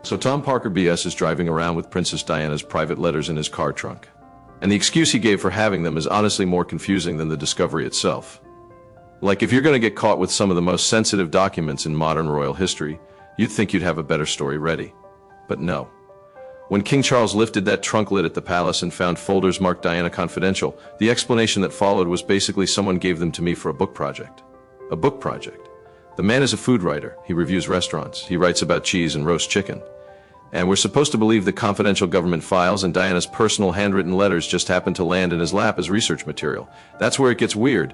So Tom Parker BS is driving around with Princess Diana's private letters in his car trunk. And the excuse he gave for having them is honestly more confusing than the discovery itself. Like, if you're going to get caught with some of the most sensitive documents in modern royal history, you'd think you'd have a better story ready. But no. When King Charles lifted that trunk lid at the palace and found folders marked Diana Confidential, the explanation that followed was basically someone gave them to me for a book project. A book project. The man is a food writer. He reviews restaurants. He writes about cheese and roast chicken. And we're supposed to believe the confidential government files and Diana's personal handwritten letters just happened to land in his lap as research material. That's where it gets weird.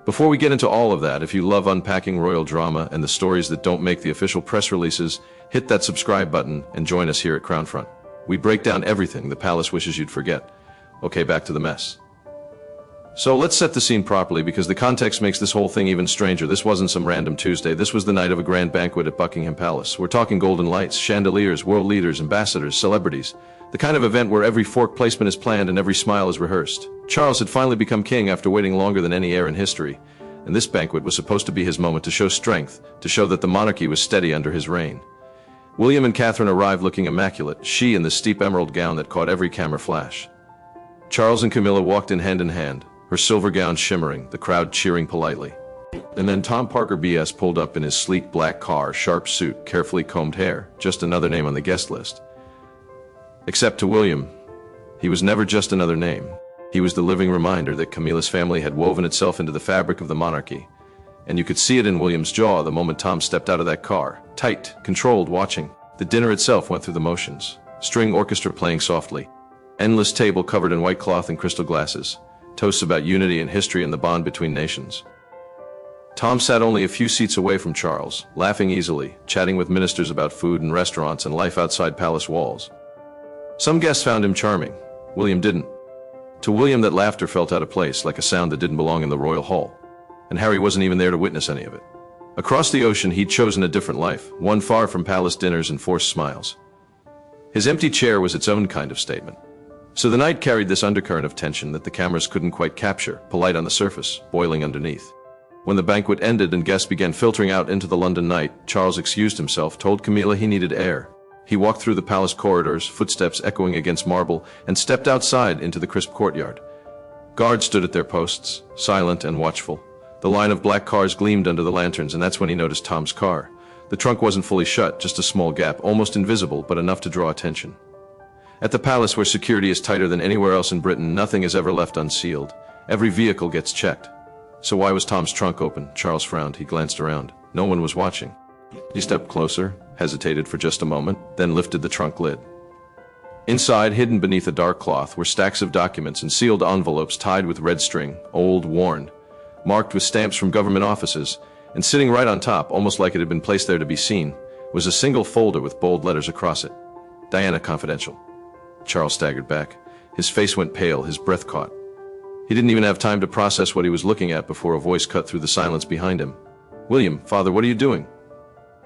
Before we get into all of that, if you love unpacking royal drama and the stories that don't make the official press releases, hit that subscribe button and join us here at Crown Front. We break down everything the palace wishes you'd forget. Okay, back to the mess. So let's set the scene properly, because the context makes this whole thing even stranger. This wasn't some random Tuesday. This was the night of a grand banquet at Buckingham Palace. We're talking golden lights, chandeliers, world leaders, ambassadors, celebrities. The kind of event where every fork placement is planned and every smile is rehearsed. Charles had finally become king after waiting longer than any heir in history. And this banquet was supposed to be his moment to show strength, to show that the monarchy was steady under his reign. William and Catherine arrived looking immaculate, she in the steep emerald gown that caught every camera flash. Charles and Camilla walked in hand, her silver gown shimmering, the crowd cheering politely. And then Tom Parker BS pulled up in his sleek black car, sharp suit, carefully combed hair, just another name on the guest list. Except to William, he was never just another name. He was the living reminder that Camilla's family had woven itself into the fabric of the monarchy. And you could see it in William's jaw the moment Tom stepped out of that car, tight, controlled, watching. The dinner itself went through the motions. String orchestra playing softly. Endless table covered in white cloth and crystal glasses. Toasts about unity and history and the bond between nations. Tom sat only a few seats away from Charles, laughing easily, chatting with ministers about food and restaurants and life outside palace walls. Some guests found him charming. William didn't. To William, that laughter felt out of place, like a sound that didn't belong in the royal hall. And Harry wasn't even there to witness any of it. Across the ocean, he'd chosen a different life, one far from palace dinners and forced smiles. His empty chair was its own kind of statement. So the night carried this undercurrent of tension that the cameras couldn't quite capture, polite on the surface, boiling underneath. When the banquet ended and guests began filtering out into the London night, Charles excused himself, told Camilla he needed air. He walked through the palace corridors, footsteps echoing against marble, and stepped outside into the crisp courtyard. Guards stood at their posts, silent and watchful. The line of black cars gleamed under the lanterns, and that's when he noticed Tom's car. The trunk wasn't fully shut, just a small gap, almost invisible, but enough to draw attention. At the palace, where security is tighter than anywhere else in Britain, nothing is ever left unsealed. Every vehicle gets checked. So why was Tom's trunk open? Charles frowned. He glanced around. No one was watching. He stepped closer, hesitated for just a moment, then lifted the trunk lid. Inside, hidden beneath a dark cloth, were stacks of documents and sealed envelopes tied with red string, old, worn, marked with stamps from government offices, and sitting right on top, almost like it had been placed there to be seen, was a single folder with bold letters across it. Diana Confidential. Charles staggered back. His face went pale, his breath caught. He didn't even have time to process what he was looking at before a voice cut through the silence behind him. "William, Father, what are you doing?"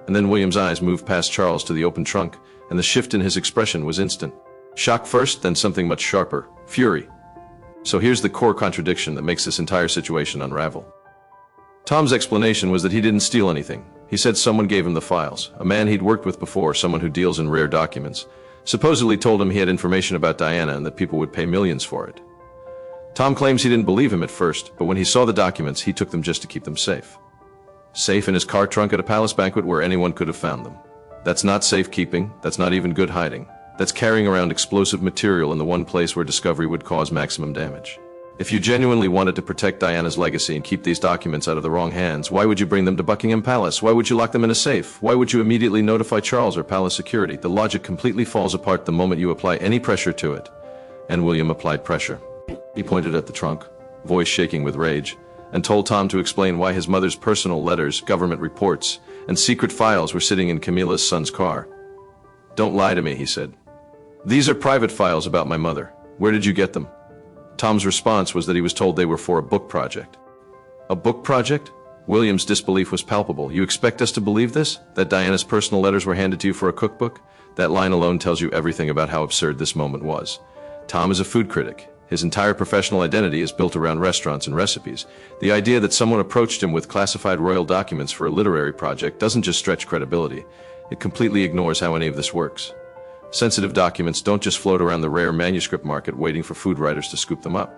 And then William's eyes moved past Charles to the open trunk, and the shift in his expression was instant. Shock first, then something much sharper. Fury. So here's the core contradiction that makes this entire situation unravel. Tom's explanation was that he didn't steal anything. He said someone gave him the files. A man he'd worked with before, someone who deals in rare documents, supposedly told him he had information about Diana and that people would pay millions for it. Tom claims he didn't believe him at first, but when he saw the documents, he took them just to keep them safe. Safe in his car trunk at a palace banquet where anyone could have found them. That's not safekeeping. That's not even good hiding. That's carrying around explosive material in the one place where discovery would cause maximum damage. If you genuinely wanted to protect Diana's legacy and keep these documents out of the wrong hands, why would you bring them to Buckingham Palace? Why would you lock them in a safe? Why would you immediately notify Charles or palace security? The logic completely falls apart the moment you apply any pressure to it. And William applied pressure. He pointed at the trunk, voice shaking with rage, and told Tom to explain why his mother's personal letters, government reports, and secret files were sitting in Camilla's son's car. "Don't lie to me," he said. "These are private files about my mother. Where did you get them?" Tom's response was that he was told they were for a book project. A book project? William's disbelief was palpable. "You expect us to believe this? That Diana's personal letters were handed to you for a cookbook?" That line alone tells you everything about how absurd this moment was. Tom is a food critic. His entire professional identity is built around restaurants and recipes. The idea that someone approached him with classified royal documents for a literary project doesn't just stretch credibility. It completely ignores how any of this works. Sensitive documents don't just float around the rare manuscript market waiting for food writers to scoop them up.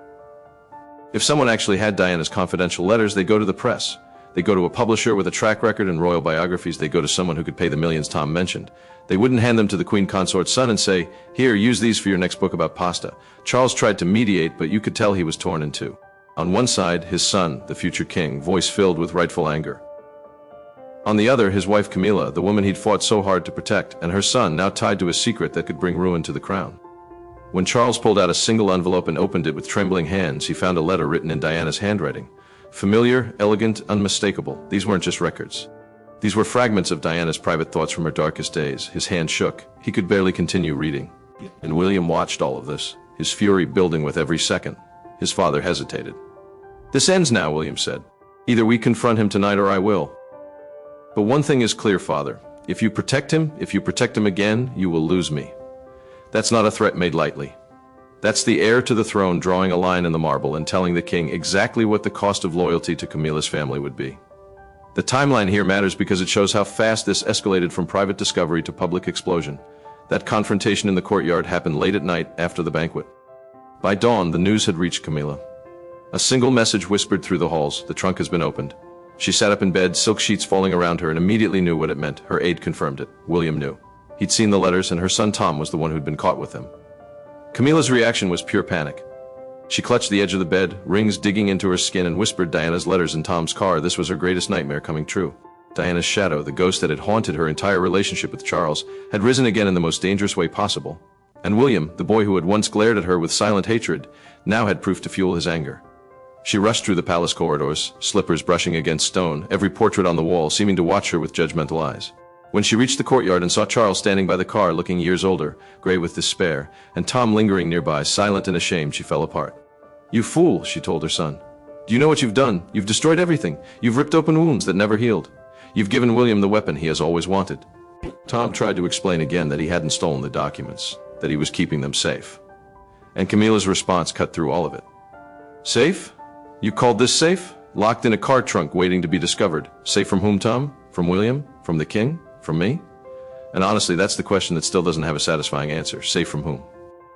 If someone actually had Diana's confidential letters, they go to the press. They go to a publisher with a track record and royal biographies. They go to someone who could pay the millions Tom mentioned. They wouldn't hand them to the Queen Consort's son and say, "Here, use these for your next book about pasta." Charles tried to mediate, but you could tell he was torn in two. On one side, his son, the future king, voice filled with rightful anger. On the other, his wife Camilla, the woman he'd fought so hard to protect, and her son, now tied to a secret that could bring ruin to the crown. When Charles pulled out a single envelope and opened it with trembling hands, he found a letter written in Diana's handwriting. Familiar, elegant, unmistakable. These weren't just records. These were fragments of Diana's private thoughts from her darkest days. His hand shook. He could barely continue reading. And William watched all of this, his fury building with every second. His father hesitated. "This ends now," William said. "Either we confront him tonight or I will. But one thing is clear, Father. If you protect him again, you will lose me." That's not a threat made lightly. That's the heir to the throne drawing a line in the marble and telling the king exactly what the cost of loyalty to Camilla's family would be. The timeline here matters because it shows how fast this escalated from private discovery to public explosion. That confrontation in the courtyard happened late at night after the banquet. By dawn, the news had reached Camilla. A single message whispered through the halls: "The trunk has been opened." She sat up in bed, silk sheets falling around her, and immediately knew what it meant. Her aide confirmed it. William knew. He'd seen the letters, and her son Tom was the one who'd been caught with them. Camilla's reaction was pure panic. She clutched the edge of the bed, rings digging into her skin, and whispered Diana's letters in Tom's car. This was her greatest nightmare coming true. Diana's shadow, the ghost that had haunted her entire relationship with Charles, had risen again in the most dangerous way possible. And William, the boy who had once glared at her with silent hatred, now had proof to fuel his anger. She rushed through the palace corridors, slippers brushing against stone, every portrait on the wall seeming to watch her with judgmental eyes. When she reached the courtyard and saw Charles standing by the car looking years older, gray with despair, and Tom lingering nearby, silent and ashamed, she fell apart. "You fool," she told her son. "Do you know what you've done? You've destroyed everything. You've ripped open wounds that never healed. You've given William the weapon he has always wanted." Tom tried to explain again that he hadn't stolen the documents, that he was keeping them safe. And Camilla's response cut through all of it. "Safe? You called this safe? Locked in a car trunk waiting to be discovered. Safe from whom, Tom? From William? From the king? From me?" And honestly, that's the question that still doesn't have a satisfying answer. Safe from whom?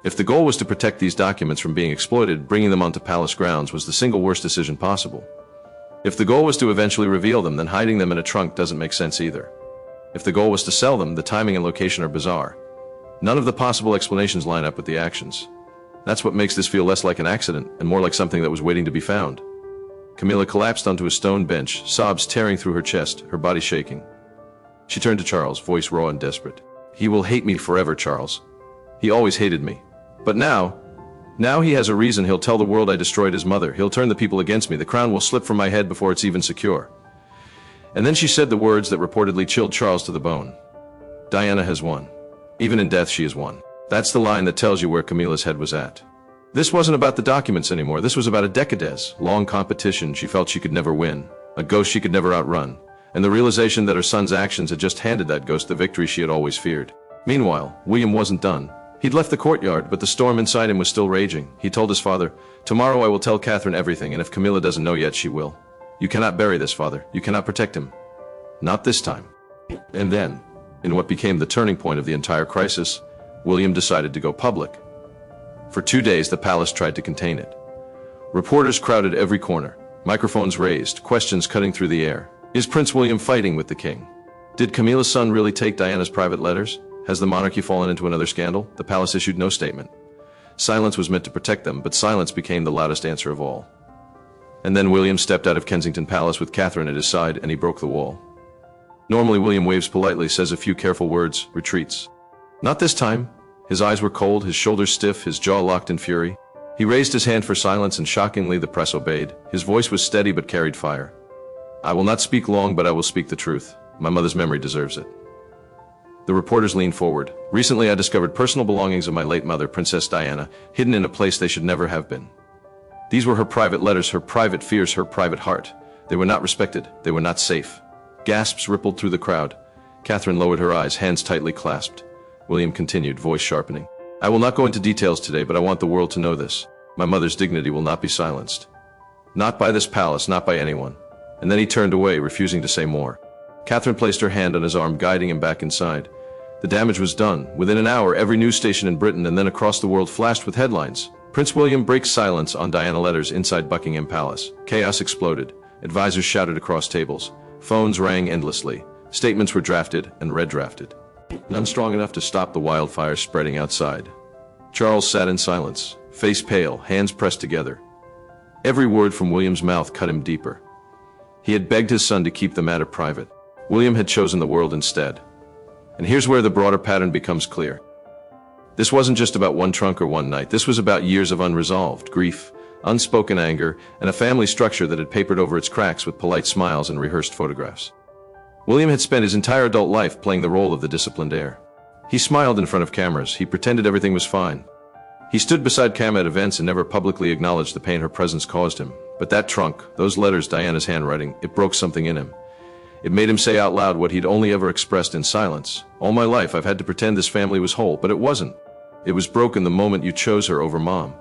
If the goal was to protect these documents from being exploited, bringing them onto palace grounds was the single worst decision possible. If the goal was to eventually reveal them, then hiding them in a trunk doesn't make sense either. If the goal was to sell them, the timing and location are bizarre. None of the possible explanations line up with the actions. That's what makes this feel less like an accident and more like something that was waiting to be found. Camilla collapsed onto a stone bench, sobs tearing through her chest, her body shaking. She turned to Charles, voice raw and desperate. "He will hate me forever, Charles. He always hated me. But now he has a reason. He'll tell the world I destroyed his mother. He'll turn the people against me. The crown will slip from my head before it's even secure." And then she said the words that reportedly chilled Charles to the bone. "Diana has won. Even in death she has won." That's the line that tells you where Camilla's head was at. This wasn't about the documents anymore. This was about a decades long competition she felt she could never win, a ghost she could never outrun, and the realization that her son's actions had just handed that ghost the victory she had always feared. Meanwhile, William wasn't done. He'd left the courtyard, but the storm inside him was still raging. He told his father, "Tomorrow I will tell Catherine everything, and if Camilla doesn't know yet, she will. You cannot bury this, Father. You cannot protect him. Not this time." And then, in what became the turning point of the entire crisis, William decided to go public. For 2 days, the palace tried to contain it. Reporters crowded every corner, microphones raised, questions cutting through the air. Is Prince William fighting with the king? Did Camilla's son really take Diana's private letters? Has the monarchy fallen into another scandal? The palace issued no statement. Silence was meant to protect them, but silence became the loudest answer of all. And then William stepped out of Kensington Palace with Catherine at his side, and he broke the wall. Normally, William waves politely, says a few careful words, retreats. Not this time. His eyes were cold, his shoulders stiff, his jaw locked in fury. He raised his hand for silence, and shockingly the press obeyed. His voice was steady but carried fire. "I will not speak long, but I will speak the truth. My mother's memory deserves it." The reporters leaned forward. "Recently I discovered personal belongings of my late mother, Princess Diana, hidden in a place they should never have been. These were her private letters, her private fears, her private heart. They were not respected. They were not safe." Gasps rippled through the crowd. Catherine lowered her eyes, hands tightly clasped. William continued, voice sharpening. "I will not go into details today, but I want the world to know this. My mother's dignity will not be silenced. Not by this palace, not by anyone." And then he turned away, refusing to say more. Catherine placed her hand on his arm, guiding him back inside. The damage was done. Within an hour, every news station in Britain and then across the world flashed with headlines. Prince William breaks silence on Diana letters inside Buckingham Palace. Chaos exploded. Advisors shouted across tables. Phones rang endlessly. Statements were drafted and redrafted. None strong enough to stop the wildfire spreading outside. Charles sat in silence, face pale, hands pressed together. Every word from William's mouth cut him deeper. He had begged his son to keep the matter private. William had chosen the world instead. And here's where the broader pattern becomes clear. This wasn't just about one trunk or one night. This was about years of unresolved grief, unspoken anger, and a family structure that had papered over its cracks with polite smiles and rehearsed photographs. William had spent his entire adult life playing the role of the disciplined heir. He smiled in front of cameras. He pretended everything was fine. He stood beside Cam at events and never publicly acknowledged the pain her presence caused him. But that trunk, those letters, Diana's handwriting, it broke something in him. It made him say out loud what he'd only ever expressed in silence. All my life I've had to pretend this family was whole, but it wasn't. It was broken the moment you chose her over Mom.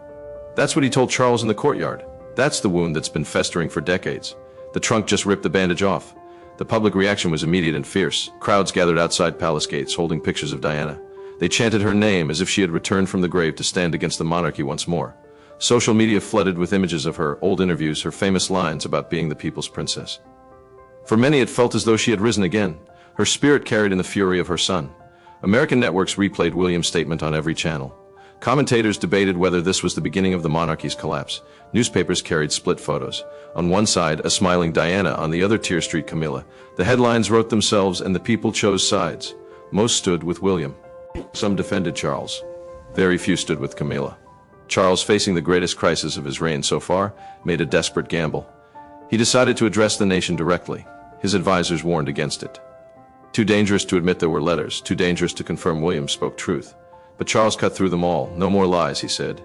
That's what he told Charles in the courtyard. That's the wound that's been festering for decades. The trunk just ripped the bandage off. The public reaction was immediate and fierce. Crowds gathered outside palace gates holding pictures of Diana. They chanted her name as if she had returned from the grave to stand against the monarchy once more. Social media flooded with images of her, old interviews, her famous lines about being the people's princess. For many it felt as though she had risen again, her spirit carried in the fury of her son. American networks replayed William's statement on every channel. Commentators debated whether this was the beginning of the monarchy's collapse. Newspapers carried split photos. On one side, a smiling Diana, on the other, tear streaked Camilla. The headlines wrote themselves and the people chose sides. Most stood with William. Some defended Charles. Very few stood with Camila. Charles, facing the greatest crisis of his reign so far, made a desperate gamble. He decided to address the nation directly. His advisors warned against it. Too dangerous to admit there were letters, too dangerous to confirm William spoke truth. But Charles cut through them all. No more lies, he said.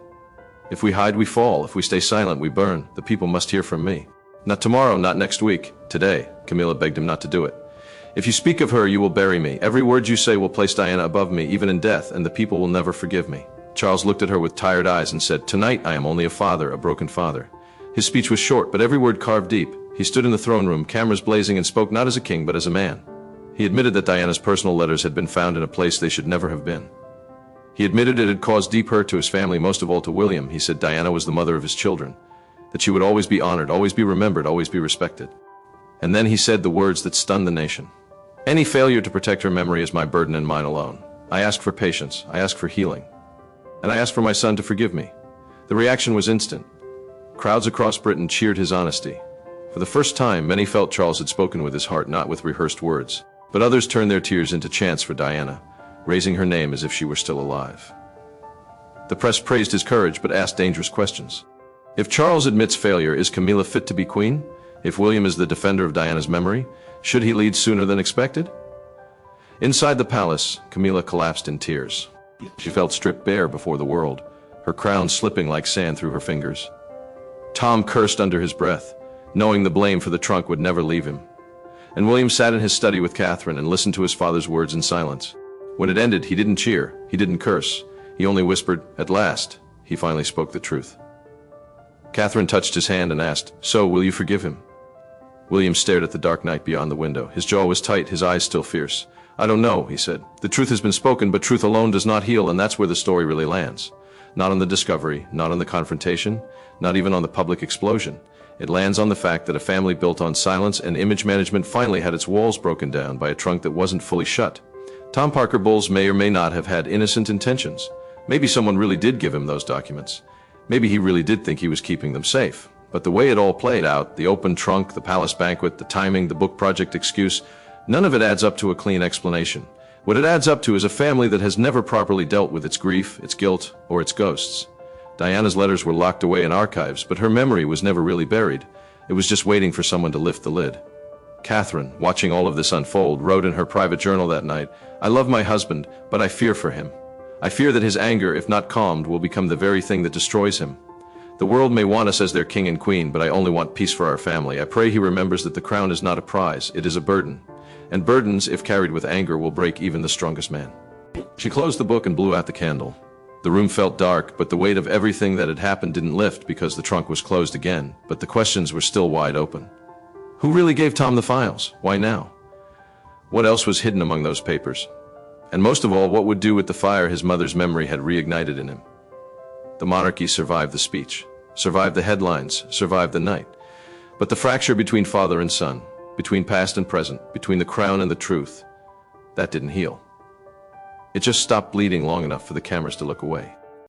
If we hide, we fall. If we stay silent, we burn. The people must hear from me. Not tomorrow, not next week. Today. Camilla begged him not to do it. If you speak of her, you will bury me. Every word you say will place Diana above me, even in death, and the people will never forgive me. Charles looked at her with tired eyes and said, "Tonight I am only a father, a broken father." His speech was short, but every word carved deep. He stood in the throne room, cameras blazing, and spoke not as a king, but as a man. He admitted that Diana's personal letters had been found in a place they should never have been. He admitted it had caused deep hurt to his family, most of all to William. He said Diana was the mother of his children, that she would always be honored, always be remembered, always be respected. And then he said the words that stunned the nation. "Any failure to protect her memory is my burden and mine alone. I ask for patience, I ask for healing, and I ask for my son to forgive me." The reaction was instant. Crowds across Britain cheered his honesty. For the first time, many felt Charles had spoken with his heart, not with rehearsed words. But others turned their tears into chants for Diana, raising her name as if she were still alive. The press praised his courage but asked dangerous questions. If Charles admits failure, is Camilla fit to be queen? If William is the defender of Diana's memory, should he lead sooner than expected? Inside the palace, Camilla collapsed in tears. She felt stripped bare before the world, her crown slipping like sand through her fingers. Tom cursed under his breath, knowing the blame for the trunk would never leave him. And William sat in his study with Catherine and listened to his father's words in silence. When it ended, he didn't cheer, he didn't curse. He only whispered, "At last." He finally spoke the truth. Catherine touched his hand and asked, "So, will you forgive him?" William stared at the dark night beyond the window. His jaw was tight, his eyes still fierce. "I don't know," he said. "The truth has been spoken, but truth alone does not heal, and that's where the story really lands. Not on the discovery, not on the confrontation, not even on the public explosion. It lands on the fact that a family built on silence and image management finally had its walls broken down by a trunk that wasn't fully shut. Tom Parker Bowles may or may not have had innocent intentions. Maybe someone really did give him those documents. Maybe he really did think he was keeping them safe. But the way it all played out, the open trunk, the palace banquet, the timing, the book project excuse, none of it adds up to a clean explanation. What it adds up to is a family that has never properly dealt with its grief, its guilt, or its ghosts. Diana's letters were locked away in archives, but her memory was never really buried. It was just waiting for someone to lift the lid. Catherine, watching all of this unfold, wrote in her private journal that night, "I love my husband, but I fear for him. I fear that his anger, if not calmed, will become the very thing that destroys him. The world may want us as their king and queen, but I only want peace for our family. I pray he remembers that the crown is not a prize, it is a burden. And burdens, if carried with anger, will break even the strongest man." She closed the book and blew out the candle. The room felt dark, but the weight of everything that had happened didn't lift because the trunk was closed again, but the questions were still wide open. Who really gave Tom the files? Why now? What else was hidden among those papers? And most of all, what would do with the fire his mother's memory had reignited in him? The monarchy survived the speech, survived the headlines, survived the night. But the fracture between father and son, between past and present, between the crown and the truth, that didn't heal. It just stopped bleeding long enough for the cameras to look away.